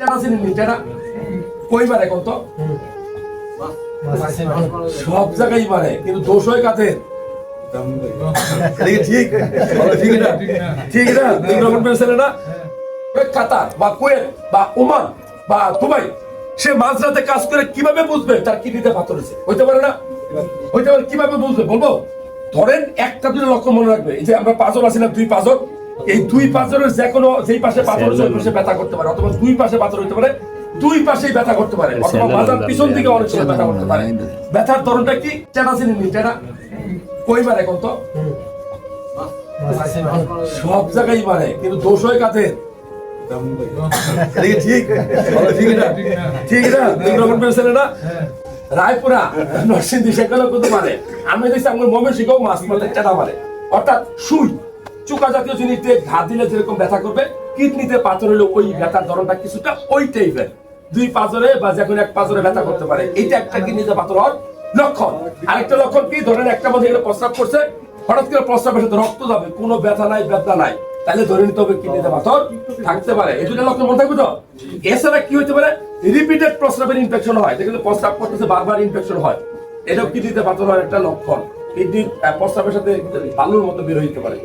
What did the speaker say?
টেনা চিনি টেনা কই মারে কত সব জায়গায় মারে কিন্তু দোষ হয় কাদের ঠিক ঠিক না ঠিক না রকম পেয়েছিল না কাতার বা কুয়েত বা ওমান বা দুবাই সে মাঝরাতে কাজ করে কিভাবে বুঝবে তার কিডনিতে পাথর আছে হইতে পারে না হইতে পারে কিভাবে বুঝবে বলবো ধরেন একটা দুটো লক্ষণ মনে রাখবে এই যে আমরা পাঁচজন আছি না দুই পাঁচজন এই দুই পাঁচজনের যে কোনো যেই পাশে পাথর আছে ওই পাশে ব্যথা করতে পারে অথবা দুই পাশে পাথর হইতে পারে দুই পাশেই ব্যথা করতে পারে অথবা মাথার পিছন দিকে অনেক সময় ব্যথা করতে পারে ব্যথার ধরনটা কি টেনা চিনি টেনা কই মারে কত সব জায়গায় মারে কিন্তু দোষ হয় কাদের ঠিক ঠিক না ঠিক না রকম পেয়েছিল না রায়পুরা নরসিংদী সেগুলো কত মারে আমি দেখছি আমার মমে শিখাও মাছ মারলে টেনা মারে অর্থাৎ সুই চুকা জাতীয় জিনিসে ঘা দিলে যেরকম ব্যথা করবে কিডনিতে পাথর হলে ওই ব্যথার ধরনটা কিছুটা ওই টাইপের দুই পাঁচরে বা যে কোনো এক পাঁচরে ব্যথা করতে পারে এটা একটা কিডনিতে পাথর হওয়ার লক্ষণ আরেকটা লক্ষণ কি ধরেন একটা মধ্যে প্রস্রাব করছে হঠাৎ করে প্রস্রাবের সাথে রক্ত যাবে কোনো ব্যথা নাই ব্যথা নাই তাহলে ধরে নিতে হবে কিডনিতে পাথর থাকতে পারে এই দুটো লক্ষণ মনে থাকবে তো এছাড়া কি হইতে পারে রিপিটেড প্রস্রাবের ইনফেকশন হয় যেগুলো প্রস্রাব করতেছে বারবার ইনফেকশন হয় এটাও কিডনিতে পাথর হওয়ার একটা লক্ষণ কিডনির প্রস্রাবের সাথে বালুর মতো বের হইতে পারে